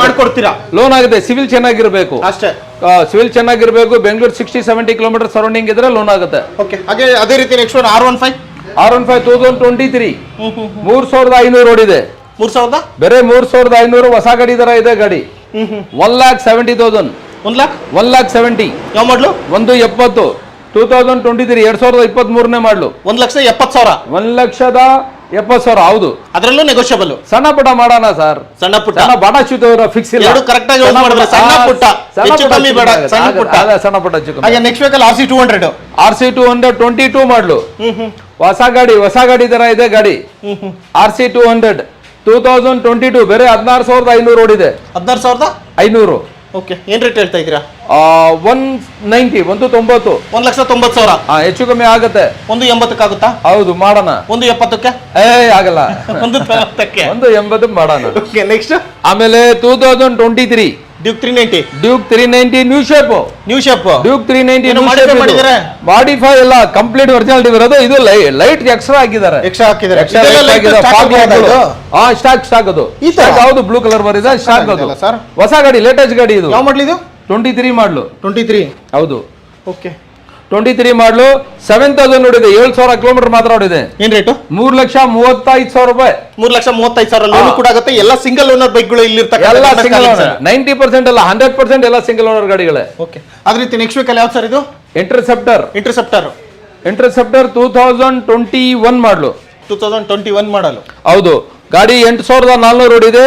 Speaker 2: ಮಾಡ್ಕೊಡ್ತೀರಾ?
Speaker 1: ಲೋನ್ ಆಗುತ್ತೆ. ಸಿವಿಲ್ ಚೆನ್ನಾಗಿರ್ಬೇಕು
Speaker 2: ಅಷ್ಟೇ.
Speaker 1: ಸಿವಿಲ್ ಚೆನ್ನಾಗಿರ್ಬೇಕು. ಬೆಂಗಳೂರು 60-70 ಕಿಲೋಮೀಟರ್ ಸರೌಂಡಿಂಗ್ ಇದ್ರೆ ಲೋನ್ ಆಗುತ್ತೆ.
Speaker 2: ಓಕೆ, ಹಾಗೆ ಅದೇ ರೀತಿ ನೆಕ್ಸ್ಟ್ ಒನ್ R15.
Speaker 1: 2023 3,500 ಓಡಿದೆ.
Speaker 2: 3,000
Speaker 1: ಬೇರೆ 3,500 ಹೊಸ ಗಾಡಿ ತರ ಇದೆ ಗಾಡಿ. 1,70,000. 1,70,000.
Speaker 2: ಯಾವ ಮಾಡ್ಲು?
Speaker 1: 170. 2023 2023 ಮಾಡ್ಲು.
Speaker 2: 1,70,000.
Speaker 1: 1,70,000. ಹೌದು,
Speaker 2: ಅದರಲ್ಲೂ ನೆಗೋಷಿಯಬಲ್.
Speaker 1: ಸಣ್ಣ ಪುಟ್ಟ ಮಾಡೋಣ ಸರ್.
Speaker 2: ಸಣ್ಣ ಪುಟ್ಟ
Speaker 1: ಬಾಡ ಚೂತ ಫಿಕ್ಸ್ ಇಲ್ಲ.
Speaker 2: ಕರೆಕ್ಟ್ ಆಗಿ ಮಾಡಿದ್ರೆ ಸಣ್ಣ ಪುಟ್ಟ ಹೆಚ್ಚು ಕಮ್ಮಿ ಬೇಡ. ಸಣ್ಣ ಪುಟ್ಟ
Speaker 1: ಸಣ್ಣ ಪುಟ್ಟ ಹೆಚ್ಚು ಕಮ್ಮಿ.
Speaker 2: ಹಾಗೆ ನೆಕ್ಸ್ಟ್ ವೆಹಿಕಲ್ RC200.
Speaker 1: RC200 22 ಮಾಡ್ಲು. ಹೊಸ ಗಾಡಿ ತರ ಇದೆ ಗಾಡಿ. RC200 2022 ಬೇರೆ 16,500 ಓಡಿದೆ.
Speaker 2: 16,500. ಓಕೆ, ಏನ್ ರೇಟ್ ಹೇಳ್ತಾ ಇದ್ದೀರಾ?
Speaker 1: 190.
Speaker 2: 1,90,000.
Speaker 1: ಹೆಚ್ಚು ಕಮ್ಮಿ ಆಗುತ್ತೆ.
Speaker 2: 180 ಆಗುತ್ತಾ?
Speaker 1: ಹೌದು, ಮಾಡೋಣ.
Speaker 2: 170ಕ್ಕೆ
Speaker 1: ಆಗಲ್ಲ.
Speaker 2: 190ಕ್ಕೆ
Speaker 1: 180 ಮಾಡೋಣ.
Speaker 2: ಓಕೆ, ನೆಕ್ಸ್ಟ್
Speaker 1: ಆಮೇಲೆ 2023
Speaker 2: Duke 390.
Speaker 1: Duke 390 new shape. Duke 390 modify ಎಲ್ಲ ಕಂಪ್ಲೀಟ್ ಒರಿಜಿನಾಲಿಟಿ ಬರೋದು. ಇದು ಲೈಟ್ ಎಕ್ಸ್ಟ್ರಾ ಹಾಕಿದ್ದಾರೆ. ಸ್ಟಾಕ್ ಅದು. ಹೌದು, ಬ್ಲೂ ಕಲರ್ ಬರಿದೆ. ಸ್ಟಾಕ್ ಅದು. ಹೊಸ ಗಾಡಿ, ಲೇಟೆಸ್ಟ್ ಗಾಡಿ ಇದು.
Speaker 2: ಯಾವ ಮಾಡ್ಲಿ ಇದು?
Speaker 1: 23 ಮಾಡ್ಲು.
Speaker 2: 23.
Speaker 1: ಹೌದು,
Speaker 2: ಓಕೆ.
Speaker 1: 23 ಮಾಡ್ಲು. 7,000 ನೋಡಿದೆ. 7,000 ಕಿಲೋಮೀಟರ್ ಮಾತ್ರ ಓಡಿದೆ.
Speaker 2: ಏನ್ ರೇಟು?
Speaker 1: 3,35,000 ರೂಪಾಯಿ.
Speaker 2: 3,35,000 ಲೋನ್ ಕೂಡ ಆಗುತ್ತೆ. ಎಲ್ಲ ಸಿಂಗಲ್ ಓನರ್ ಬೈಕ್ಗಳು ಇಲ್ಲಿ
Speaker 1: ಎಲ್ಲ ಸಿಂಗಲ್ ಓನರ್. 90% ಅಲ್ಲ, 100% ಎಲ್ಲ ಸಿಂಗಲ್ ಓನರ್ ಗಾಡಿಗಳೇ.
Speaker 2: ಓಕೆ, ಅದೇ ರೀತಿ ನೆಕ್ಸ್ಟ್ ವೀಕಲ್ ಯಾವ್ದು ಸರ್ ಇದು?
Speaker 1: ಇಂಟರ್ಸೆಪ್ಟರ್ 2021 ಮಾಡ್ಲು.
Speaker 2: 2021 ಮಾಡಲು.
Speaker 1: ಹೌದು, ಗಾಡಿ 8,400 ಓಡಿದೆ.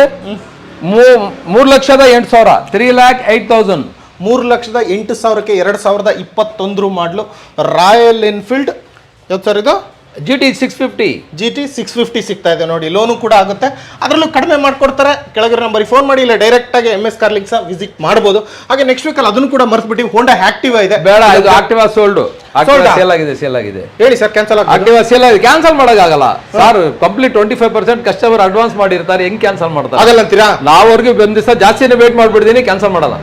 Speaker 1: 3,08,000. 3,08,000.
Speaker 2: 3,08,000ಕ್ಕೆ 2021 ಮಾಡಲು ರಾಯಲ್ ಎನ್ಫೀಲ್ಡ್. ಯಾವ್ದು ಸರ್ ಇದು?
Speaker 1: GT 650.
Speaker 2: GT 650 ಸಿಗ್ತಾ ಇದೆ ನೋಡಿ. ಲೋನು ಕೂಡ ಆಗುತ್ತೆ. ಅದರಲ್ಲೂ ಕಡಿಮೆ ಮಾಡ್ಕೊಡ್ತಾರೆ. ಕೆಳಗಿರೋ ನಂಬರಿಗೆ ಫೋನ್ ಮಾಡಿ, ಇಲ್ಲ ಡೈರೆಕ್ಟ್ ಆಗಿ MS ಕಾರ್ ಲಿಂಕ್ಸ್ ವಿಸಿಟ್ ಮಾಡಬಹುದು. ಹಾಗೆ ನೆಕ್ಸ್ಟ್ ವೀಕಲ್ಲಿ ಅದನ್ನು ಕೂಡ ಮರ್ತ್ಬಿಟ್ಟು ಹೋಂಡಾ ಆಕ್ಟಿವಾ ಇದೆ.
Speaker 1: ಬೇಡ, ಇದು ಆಕ್ಟಿವಾ ಸೋಲ್ಡ್. ಸೇಲ್ ಆಗಿದೆ.
Speaker 2: ಹೇಳಿ ಸರ್, ಕ್ಯಾನ್ಸಲ್
Speaker 1: ಆಕ್ಟಿವಾ ಸೇಲ್ ಆಗಿದೆ. ಕ್ಯಾನ್ಸಲ್ ಮಾಡೋಕ್ಕಾಗಲ್ಲ ಸರ್. ಕಂಪ್ಲೀಟ್ 25% ಕಸ್ಟಮರ್ ಅಡ್ವಾನ್ಸ್ ಮಾಡಿರ್ತಾರೆ. ಹೆಂಗ್ ಕ್ಯಾನ್ಸಲ್ ಮಾಡ್ತಾರೆ?
Speaker 2: ಆಗಲ್ಲ ಅಂತೀರಾ?
Speaker 1: ನಾವ್ರಿಗೆ ಒಂದ್ ದಿವಸ ಜಾಸ್ತಿನೇ ವೇಟ್ ಮಾಡ್ಬಿಡ್ತೀನಿ. ಕ್ಯಾನ್ಸಲ್ ಮಾಡಲ್ಲ.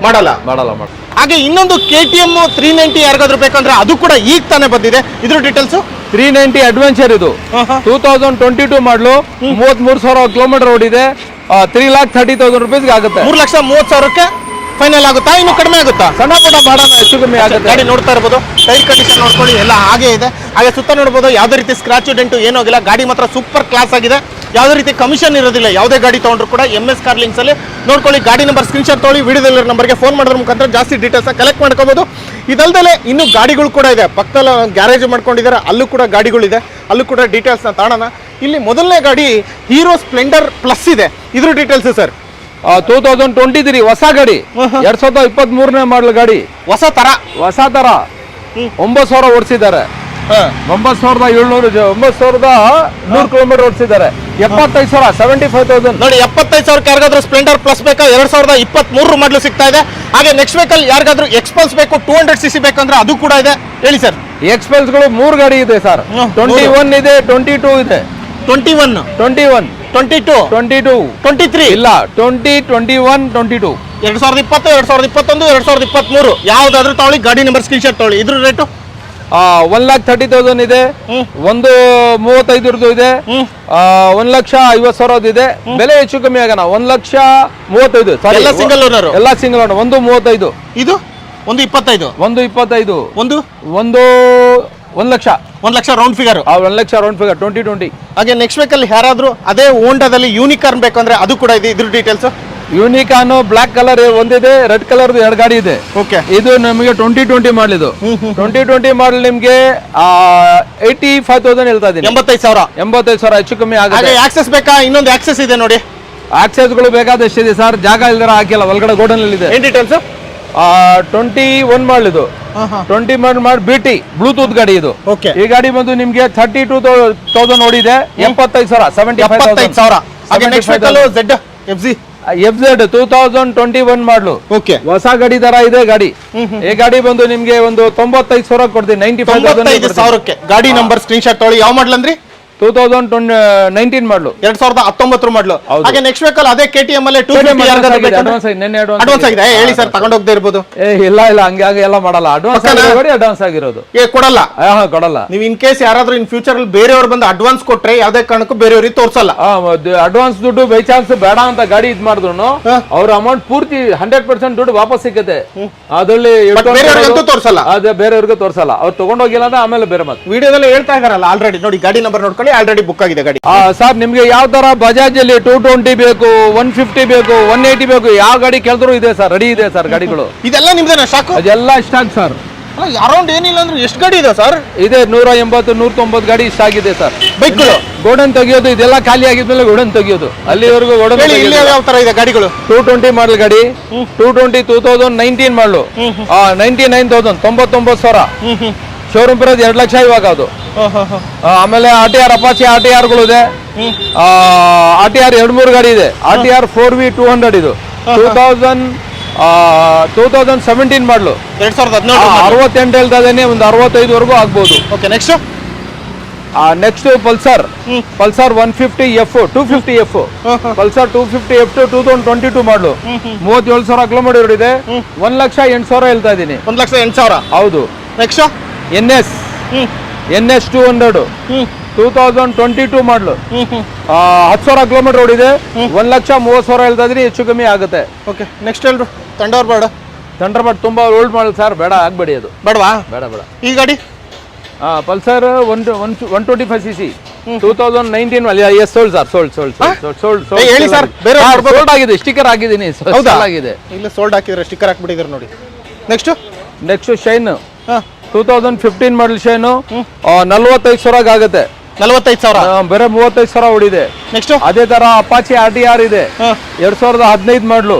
Speaker 2: ಹಾಗೆ ಇನ್ನೊಂದು KTM 390 ಯಾರಿಗಾದ್ರೂ ಬೇಕಂದ್ರೆ ಅದು ಕೂಡ ಈಗ ತಾನೇ ಬಂದಿದೆ. ಇದ್ರ ಡೀಟೇಲ್ಸ್
Speaker 1: 390 ಅಡ್ವೆಂಚರ್ ಇದು. 2022 ಮಾಡಲು. 33,000 ಕಿಲೋಮೀಟರ್ ಓಡಿದೆ. 3,30,000 ರೂಪಾಯಿಗೆ ಆಗುತ್ತೆ.
Speaker 2: 3,30,000ಕ್ಕೆ ಫೈನಲ್ ಆಗುತ್ತಾ? ಇನ್ನು ಕಡಿಮೆ ಆಗುತ್ತಾ?
Speaker 1: ಸಣ್ಣ ಪುಟ್ಟ ಮಾಡೋಣ, ಹೆಚ್ಚು ಕಮ್ಮಿ ಆಗುತ್ತೆ.
Speaker 2: ಗಾಡಿ ನೋಡ್ತಾ ಇರ್ಬೋದು. ಟೈರ್ ಕಂಡೀಷನ್ ನೋಡ್ಕೊಳ್ಳಿ, ಎಲ್ಲ ಹಾಗೆ ಇದೆ. ಹಾಗೆ ಸುತ್ತ ನೋಡ್ಬೋದು, ಯಾವುದೇ ರೀತಿ ಸ್ಕ್ರಾಚ್ ಡೆಂಟು ಏನೂ ಆಗಿಲ್ಲ. ಗಾಡಿ ಮಾತ್ರ ಸೂಪರ್ ಕ್ಲಾಸ್ ಆಗಿದೆ. ಯಾವುದೇ ರೀತಿ ಕಮಿಷನ್ ಇರೋದಿಲ್ಲ. ಯಾವುದೇ ಗಾಡಿ ತೊಗೊಂಡ್ರು ಕೂಡ MS ಕಾರ್ ಲಿಂಕ್ಸ್ ಅಲ್ಲಿ ನೋಡ್ಕೊಳ್ಳಿ. ಗಾಡಿ ನಂಬರ್ ಸ್ಕ್ರೀನ್ಶಾಟ್ ತೊಗೊಳ್ಳಿ, ವಿಡಿಯೋದಲ್ಲಿ ನಂಬರ್ಗೆ ಫೋನ್ ಮಾಡೋದ್ರ ಮುಖಾಂತರ ಜಾಸ್ತಿ ಡೀಟೇಲ್ಸ್ ಕಲೆಕ್ಟ್ ಮಾಡ್ಕೋಬಹುದು. ಇದಲ್ದಲೆ ಇನ್ನು ಗಾಡಿಗಳು ಕೂಡ ಇದೆ, ಪಕ್ಕದಲ್ಲಿ ಗ್ಯಾರೇಜ್ ಮಾಡ್ಕೊಂಡಿದ್ದಾರೆ, ಅಲ್ಲೂ ಕೂಡ ಗಾಡಿಗಳಿದೆ, ಅಲ್ಲೂ ಕೂಡ ಡೀಟೇಲ್ಸ್ನ ತಾಣನ. ಇಲ್ಲಿ ಮೊದಲನೇ ಗಾಡಿ ಹೀರೋ ಸ್ಪ್ಲೆಂಡರ್ ಪ್ಲಸ್ ಇದೆ, ಇದ್ರ ಡೀಟೇಲ್ಸ್ ಸರ್.
Speaker 1: 2023 ಹೊಸ ಗಾಡಿ, 2023ನೇ ಮಾಡಲ್ ಗಾಡಿ,
Speaker 2: ಹೊಸ ತರ
Speaker 1: 9,000 ಓಡಿಸಿದ್ದಾರೆ. 9,100 ಕಿಲೋಮೀಟರ್ ಓಡಿಸಿದ್ದಾರೆ. 75,000 75,000
Speaker 2: ನೋಡಿ. 75,000 ಯಾರಿಗಾದ್ರೂ ಸ್ಪ್ಲೆಂಡರ್ ಪ್ಲಸ್ ಬೇಕಾ 2023 ಮಾಡಲು ಸಿಗ್ತಾ ಇದೆ. ಹಾಗೆ ನೆಕ್ಸ್ಟ್ ವೆಹಿಕಲ್ ಯಾರಿಗಾದ್ರೂ ಎಕ್ಸ್ಪಲ್ಸ್ ಬೇಕು 200cc ಬೇಕಂದ್ರೆ ಅದು ಕೂಡ ಇದೆ. ಹೇಳಿ ಸರ್.
Speaker 1: ಎಕ್ಸ್ಪಲ್ಸ್ಗಳು 3 ಗಾಡಿ ಇದೆ ಸರ್. 21 ಇದೆ, 22 ಇದೆ.
Speaker 2: 21
Speaker 1: 21
Speaker 2: 22
Speaker 1: 22
Speaker 2: 23
Speaker 1: ಇಲ್ಲ, 20 21 22
Speaker 2: 2020 2021 2023 ಯಾವ್ದಾದ್ರು ತಗೊಳ್ಳಿ. ಗಾಡಿ ನಂಬರ್ ಸ್ಕ್ರೀನ್ಶಾಟ್ ತಗೊಳ್ಳಿ. ಇದ್ರ ರೇಟು
Speaker 1: 1,30,000 ಇದೆ, 1,35,000 ಇದೆ, 1,50,000 ಇದೆ. ಬೆಲೆ ಹೆಚ್ಚು ಕಮ್ಮಿ ಆಗೋಣ, 1,35,000. ಸಾರಿ,
Speaker 2: ಎಲ್ಲ ಸಿಂಗಲ್ ಓನರ್,
Speaker 1: ಎಲ್ಲ ಸಿಂಗಲ್ ಓನರ್. 1,35,000
Speaker 2: ಇದು 1,25
Speaker 1: 1,25,000 1 lakh
Speaker 2: 1 lakh round figure.
Speaker 1: 1 lakh round figure 2020.
Speaker 2: ಹಾಗೆ ನೆಕ್ಸ್ಟ್ ವೆಹಿಕಲ್ ಯಾರಾದ್ರೂ ಅದೇ ಹೋಂಡಾದಲ್ಲಿ ಯೂನಿಕಾರ್ನ್ ಬೇಕಂದ್ರೆ ಅದು ಕೂಡ ಇದೆ. ಇದ್ರ ಡೀಟೇಲ್ಸ್
Speaker 1: ಯೂನಿಕಾನು ಬ್ಲಾಕ್ ಕಲರ್ ಒಂದಿದೆ, ರೆಡ್ ಕಲರ್ 2 ಗಾಡಿ ಇದೆ.
Speaker 2: ಓಕೆ.
Speaker 1: ಇದು ನಮಗೆ 2020 ಮಾಡಲ್. ಇದು 2020 ಮಾಡಲ್ ನಿಮ್ಗೆ 85,000 ಹೇಳ್ತಾ ಇದ್ದೀನಿ. 85,000 ಹೆಚ್ಚು ಕಮ್ಮಿ ಆಗುತ್ತೆ.
Speaker 2: ಆಕ್ಸೆಸ್ ಬೇಕಾ? ಇನ್ನೊಂದು ಆಕ್ಸೆಸ್ ಇದೆ ನೋಡಿ.
Speaker 1: ಆಕ್ಸೆಸ್ಗಳು ಬೇಕಾದಷ್ಟಿದೆ ಸರ್, ಜಾಗ ಇಲ್ದಾರ ಹಾಕಿಲ್ಲ, ಒಳಗಡೆ ಗೋಡನ್ ಇದೆ.
Speaker 2: ಏನ್ ಡೀಟೇಲ್ಸ್?
Speaker 1: 21 ಮಾಡಲ್ ಇದು. 20 ಮಾಡಿ BT ಬ್ಲೂಟೂತ್ ಗಾಡಿ ಇದು.
Speaker 2: ಓಕೆ.
Speaker 1: ಈ ಗಾಡಿ ಬಂದು ನಿಮ್ಗೆ 32,000 ಓಡಿದೆ. 75,000
Speaker 2: 75,000. ಹಾಗೆ ನೆಕ್ಸ್ಟ್ ವೆಹಿಕಲ್
Speaker 1: FZ 2021 ಮಾಡಲು.
Speaker 2: ಓಕೆ.
Speaker 1: ಹೊಸ ಗಾಡಿ ತರ ಇದೆ ಗಾಡಿ. ಈ ಗಾಡಿ ಬಂದು ನಿಮ್ಗೆ ಒಂದು 95,000 ಕೊಡ್ತೀನಿ.
Speaker 2: 95,000ಕ್ಕೆ ಗಾಡಿ ನಂಬರ್ ಸ್ಕ್ರೀನ್ಶಾಟ್ ತೊಗೊಳ್ಳಿ. ಯಾವ ಮಾಡಲ್ ಅಂದ್ರಿ?
Speaker 1: 2019 ಮಾಡಲು,
Speaker 2: 2019 ಮಾಡಲು. ಹಾಗೆ ನೆಕ್ಸ್ಟ್ ವೆಹಿಕಲ್ ಅದೇ KTM ಅಲ್ಲೇ 250 ಅಡ್ವಾನ್ಸ್ ಆಗಿದೆ. ಹೇಳಿ ಸರ್, ತಗೊಂಡು ಹೋಗದೆ ಇರಬಹುದು.
Speaker 1: ಇಲ್ಲ ಹಂಗೆ ಎಲ್ಲ ಮಾಡಲ್ಲ. ಅಡ್ವಾನ್ಸ್ ಆಗಿರೋದು
Speaker 2: ಕೊಡಲ್ಲ.
Speaker 1: ಕೊಡಲ್ಲ.
Speaker 2: ನೀವು ಇನ್ ಕೇಸ್ ಯಾರಾದ್ರೂ ಇನ್ ಫ್ಯೂಚರ್ ಅಲ್ಲಿ ಬೇರೆಯವ್ರು ಬಂದು ಅಡ್ವಾನ್ಸ್ ಕೊಟ್ರೆ ಯಾವ್ದೇ ಕಾರಣಕ್ಕೂ ಬೇರೆಯವ್ರಿಗೆ ತೋರ್ಸಲ್ಲ.
Speaker 1: ಅಡ್ವಾನ್ಸ್ ದುಡ್ಡು ಬೈ ಚಾನ್ಸ್ ಬೇಡ ಅಂತ ಗಾಡಿ ಇದ್ ಮಾಡಿದ್ರು ಅವ್ರ ಅಮೌಂಟ್ ಪೂರ್ತಿ 100% ದುಡ್ಡು ವಾಪಸ್ ಸಿಗುತ್ತೆ. ಅದ್ರಲ್ಲಿ
Speaker 2: ತೋರ್ಸಲ್ಲ.
Speaker 1: ಅದೇ ಬೇರೆಯವ್ರಿಗೆ ತೋರ್ಸಲ್ಲ. ಅವ್ರು ತಗೊಂಡೋಗಿಲ್ಲ ಅಂದ್ರೆ ಆಮೇಲೆ ಬೇರೆ ಮಾತು.
Speaker 2: ವಿಡಿಯೋದಲ್ಲಿ ಹೇಳ್ತಾ ಇದಾರಲ್ಲ ಆಲ್ರೆಡಿ ನೋಡಿ. ಗಾಡಿ ನಂಬರ್ ನೋಡ್ಕೊಳ್ಳಿ, ಆಲ್ರೆಡಿ ಬುಕ್ ಆಗಿದೆ ಗಾಡಿ.
Speaker 1: ಸರ್, ನಿಮ್ಗೆ ಯಾವ ತರ ಬಜಾಜ್ ಅಲ್ಲಿ 220 ಬೇಕು, 150 ಬೇಕು, 180 ಬೇಕು, ಯಾವ ಗಾಡಿ ಕೇಳಿದ್ರು ಇದೆ ಸರ್, ರೆಡಿ ಇದೆ ಸರ್ ಗಾಡಿಗಳು.
Speaker 2: ಇದೆಲ್ಲ ನಿಮ್ದೇನಾ ಸ್ಟಾಕ್?
Speaker 1: ಅದೆಲ್ಲ ಸ್ಟಾಕ್ ಸರ್.
Speaker 2: ಅರೌಂಡ್ ಏನಿಲ್ಲ ಅಂದ್ರೆ ಎಷ್ಟು ಗಾಡಿ ಇದೆ ಸರ್?
Speaker 1: ಇದೆ 180 190 ಗಾಡಿ ಇಷ್ಟ ಆಗಿದೆ ಸರ್.
Speaker 2: ಬೈಕ್ಗಳು
Speaker 1: ಗೋಡನ್ ತೆಗಿಯೋದು, ಇದೆಲ್ಲ ಖಾಲಿ ಆಗಿದ್ಮೇಲೆ ಗೋಡನ್ ತೆಗಿಯೋದು. ಅಲ್ಲಿವರೆಗೂ ಗೋಡನ್.
Speaker 2: ಯಾವ ತರ ಇದೆ ಗಾಡಿಗಳು?
Speaker 1: 220 ಮಾಡಲ್ ಗಾಡಿ, 220 2019 ಮಾಡಲು, 99,000 99,000. ಶೋರೂಮ್ ಪ್ರೈಸ್ 2 ಲಕ್ಷ ಇವಾಗ ಅದು. ಆಮೇಲೆ RTR ಅಪಾಚಿ RTRಗಳು ಇದೆ. RTR 2-3 ಗಾಡಿ ಇದೆ. RTR 4V 200 ಇದು 2017 ಮಾಡಲು, 68 ಹೇಳ್ತಾ ಇದ್ದೇನೆ, ಒಂದು 65 ಆಗ್ಬೋದು.
Speaker 2: Okay.
Speaker 1: Next Pulsar 150F 250F Pulsar 250F 2022 ಮಾಡಲು, 37,000 ಕಿಲೋಮೀಟರ್ ಇದೆ. 1,08,000 ಹೇಳ್ತಾ ಇದ್ದೀನಿ.
Speaker 2: 1,08,000.
Speaker 1: ಹೌದು.
Speaker 2: ನೆಕ್ಸ್ಟ್
Speaker 1: NS 200 2022 ಮಾಡಲು, 10,000 ಕಿಲೋಮೀಟರ್ ಓಡಿದೆ. 1,30,000 ಹೇಳ್ತಾ ಇದ್ದೀನಿ, ಹೆಚ್ಚು ಕಮ್ಮಿ ಆಗುತ್ತೆ.
Speaker 2: ಓಕೆ. ನೆಕ್ಸ್ಟ್ ಹೇಳ್ರು
Speaker 1: ಥಂಡರ್ಬರ್ಡ್ ತುಂಬಾ ಓಲ್ಡ್ ಮಾಡಲ್ ಸರ್, ಬೇಡ ಆಗ್ಬೇಡಿ. ಅದು
Speaker 2: ಬೇಡವಾ?
Speaker 1: ಬೇಡ.
Speaker 2: ಈ ಗಾಡಿ
Speaker 1: ಪಲ್ಸರ್ 125cc 2019 ಅಲ್ಲಿ. ಸೋಲ್ಡ್
Speaker 2: ಹೇಳಿ ಸರ್. ಬೇರೆ
Speaker 1: ಸೋಲ್ಡ್ ಆಗಿದೆ, ಸ್ಟಿಕ್ಕರ್ ಹಾಕಿದ್ದೀನಿ. ಆಗಿದೆ,
Speaker 2: ಇಲ್ಲ ಸೋಲ್ಡ್ ಹಾಕಿದ್ರೆ ಸ್ಟಿಕ್ಕರ್ ಹಾಕ್ಬಿಟ್ಟಿದ್ರು ನೋಡಿ.
Speaker 1: ನೆಕ್ಸ್ಟ್ ಶೈನ್ 2015 ಮಾಡಲ್ ಶೈನು 45,000 ಆಗುತ್ತೆ.
Speaker 2: 45,000
Speaker 1: ಬೇರೆ 35,000 ಓಡಿದೆ.
Speaker 2: ನೆಕ್ಸ್ಟ್
Speaker 1: ಅದೇ ತರ ಅಪಾಚಿ RTR ಇದೆ 2015 ಮಾಡಲು,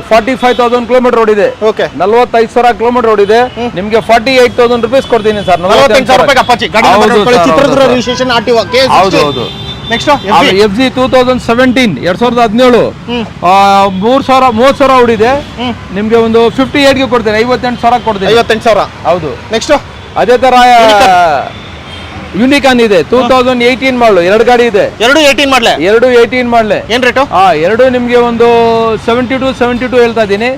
Speaker 1: 45,000 ಕಿಲೋಮೀಟರ್ ಓಡಿದೆ. 45,000 ಕಿಲೋಮೀಟರ್ ಓಡಿದೆ. ನಿಮ್ಗೆ 48,000 ರೂಪೀಸ್ ಕೊಡ್ತೀನಿ ಸರ್.
Speaker 2: 48,000 ರೂಪಾಯಿ ಅಪಾಚಿ ಗಾಡಿ. Chitradurga registration RTO.
Speaker 1: ಹೌದು.
Speaker 2: ನೆಕ್ಸ್ಟ್
Speaker 1: FZ 2017 2017 30,000 ಓಡಿದೆ. ನಿಮ್ಗೆ ಒಂದು 58ಗೆ ಕೊಡ್ತೇನೆ, 58,000 ಕೊಡ್ತೀನಿ.
Speaker 2: 58,000.
Speaker 1: ಹೌದು.
Speaker 2: ನೆಕ್ಸ್ಟ್
Speaker 1: ಅದೇ ತರ ಯೂನಿಕಾನ್ ಇದೆ 2018 ಮಾಡಲು, 2 ಗಾಡಿ ಇದೆ. 18 ಮಾಡಲೆ.
Speaker 2: ಏನ್ ರೇಟು?
Speaker 1: ಎರಡು ನಿಮ್ಗೆ ಒಂದು 72 ಹೇಳ್ತಾ ಇದ್ದೀನಿ.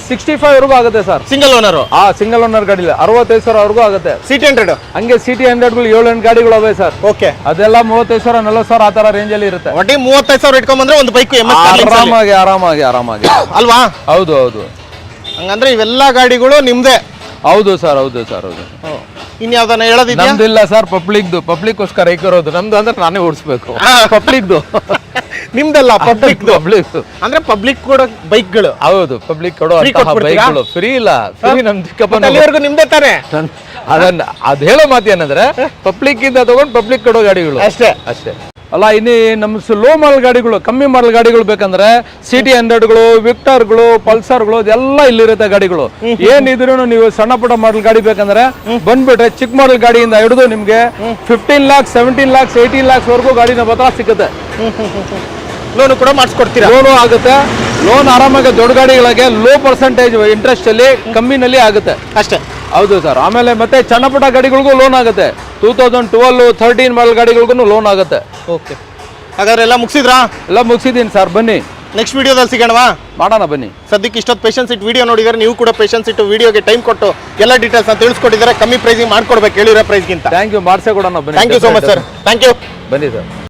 Speaker 1: 65 ಆಗುತ್ತೆ sir.
Speaker 2: Single owner.
Speaker 1: Single owner ಗಾಡಿ 65,000 ಆಗುತ್ತೆ.
Speaker 2: CT100
Speaker 1: ಹಂಗೆ CT100ಗಳು 7 ಗಾಡಿಗಳು ಅವೆ ಸರ್.
Speaker 2: ಓಕೆ.
Speaker 1: ಅದೆಲ್ಲ 30,000 40,000 ಆ ತರ ರೇಂಜ್ ಅಲ್ಲಿ ಇರುತ್ತೆ.
Speaker 2: ಒಟ್ಟಿ 35,000 ಇಟ್ಕೊಂಡ್ ಬಂದ್ರೆ ಒಂದು ಬೈಕ್
Speaker 1: ಆರಾಮಾಗಿ
Speaker 2: ಅಲ್ವಾ?
Speaker 1: ಹೌದು.
Speaker 2: ಹಂಗಂದ್ರೆ ಇವೆಲ್ಲ ಗಾಡಿಗಳು ನಿಮ್ದೇ?
Speaker 1: ಹೌದು ಸರ್.
Speaker 2: ಇನ್ಯಾವ್ದನ್ನ ಹೇಳೋದಿದ್ಯಾ?
Speaker 1: ನಮ್ದಿಲ್ಲ ಸರ್, ಪಬ್ಲಿಕ್ಗೋಸ್ಕರ ಇರೋದು. ನಮ್ದು ಅಂದ್ರೆ ನಾನೇ ಓಡಿಸ್ಬೇಕು. ಪಬ್ಲಿಕ್ದು
Speaker 2: ನಿಮ್ದಲ್ಲ, ಪಬ್ಲಿಕ್
Speaker 1: ಪಬ್ಲಿಕ್
Speaker 2: ಅಂದ್ರೆ ಪಬ್ಲಿಕ್ ಕೂಡ ಬೈಕ್ಗಳು.
Speaker 1: ಹೌದು, ಪಬ್ಲಿಕ್ ಕೊಡೋ ಬೈಕ್ಗಳು ಫ್ರೀ ಇಲ್ಲ. ಫ್ರೀ ನಮ್ ಚಿಕ್ಕಪ್ಪ
Speaker 2: ಅಲ್ಲಿವರೆಗೂ ನಿಮ್ದೇ ತಾನೆ?
Speaker 1: ಅದನ್ನ ಅದ್ ಹೇಳೋ ಮಾತು ಏನಂದ್ರೆ ಪಬ್ಲಿಕ್ ಇಂದ ತಗೊಂಡು ಪಬ್ಲಿಕ್ ಕೊಡೋ ಗಾಡಿಗಳು
Speaker 2: ಅಷ್ಟೇ.
Speaker 1: ಅಷ್ಟೇ ಅಲ್ಲ. ಇನ್ನು ನಮ್ಮ ಲೋ ಮಾಡಲ್ ಗಾಡಿಗಳು, ಕಮ್ಮಿ ಮಾಡಲ್ ಗಾಡಿಗಳು ಬೇಕಂದ್ರೆ ಸಿಟಿ 100ಗಳು, ವಿಕ್ಟರ್ಗಳು, ಪಲ್ಸರ್ಗಳು ಇದೆಲ್ಲ ಇಲ್ಲಿರುತ್ತೆ ಗಾಡಿಗಳು. ಏನಿದ್ರು ನೀವು ಸಣ್ಣ ಪುಟ್ಟ ಮಾಡಲ್ ಗಾಡಿ ಬೇಕಂದ್ರೆ ಬಂದ್ಬಿಟ್ರೆ ಚಿಕ್ಕ ಮಾಡಲ್ ಗಾಡಿಯಿಂದ ಹಿಡಿದು ನಿಮ್ಗೆ 15 lakhs 17 lakhs 18 lakhs ವರೆಗೂ ಗಾಡಿನ ಬತ್ತ ಸಿಗುತ್ತೆ.
Speaker 2: ಲೋನ್ ಕೂಡ ಮಾಡಿಸ್ಕೊಡ್ತೀರಾ?
Speaker 1: ಲೋನು ಆಗುತ್ತೆ. ಲೋನ್ ಆರಾಮಾಗಿ ದೊಡ್ಡ ಗಾಡಿಗಳಿಗೆ ಲೋ ಪರ್ಸೆಂಟೇಜ್ ಇಂಟ್ರೆಸ್ಟ್ ಅಲ್ಲಿ ಕಮ್ಮಿನಲ್ಲಿ ಆಗುತ್ತೆ
Speaker 2: ಅಷ್ಟೇ.
Speaker 1: ಹೌದು ಸರ್. ಆಮೇಲೆ ಮತ್ತೆ ಸಣ್ಣ ಪುಟ್ಟ ಗಾಡಿಗಳಿಗೂ ಲೋನ್ ಆಗುತ್ತೆ. 2012 13 ಮಾಡಲ್ ಗಾಡಿಗಳಿಗೂ ಲೋನ್ ಆಗುತ್ತೆ.
Speaker 2: ಓಕೆ, ಹಾಗಾದ್ರೆ ಎಲ್ಲ ಮುಗಿಸಿದ್ರಾ?
Speaker 1: ಎಲ್ಲ ಮುಗಿಸಿದ್ದೀನಿ ಸರ್. ಬನ್ನಿ
Speaker 2: ನೆಕ್ಸ್ಟ್ ವಿಡಿಯೋದಲ್ಲಿ ಸಿಗೋಣವಾ?
Speaker 1: ಮಾಡೋಣ ಬನ್ನಿ.
Speaker 2: ಸದ್ಯಕ್ಕೆ ಇಷ್ಟೊತ್ತು ಪೇಷನ್ಸ್ ಇಟ್ಟು ವಿಡಿಯೋ ನೋಡಿದರೆ, ನೀವು ಕೂಡ ಪೇಷನ್ಸ್ ಇಟ್ಟು ವಿಡಿಯೋಗೆ ಟೈಮ್ ಕೊಟ್ಟು ಎಲ್ಲ ಡೀಟೇಲ್ಸ್ ಅಂತ ತಿಳಿಸ್ಕೊಟ್ಟಿದ್ದಾರೆ. ಕಮ್ಮಿ ಪ್ರೈಸಿಗೆ ಮಾಡ್ಕೊಡ್ಬೇಕು ಹೇಳಿರೋ ಪ್ರೈಸ್ಗಿಂತ.
Speaker 1: Thank you. ಮಾಡಿಸೇ ಕೊಡೋಣ ಬನ್ನಿ.
Speaker 2: Thank you so much sir. Thank you.
Speaker 1: ಬನ್ನಿ ಸರ್.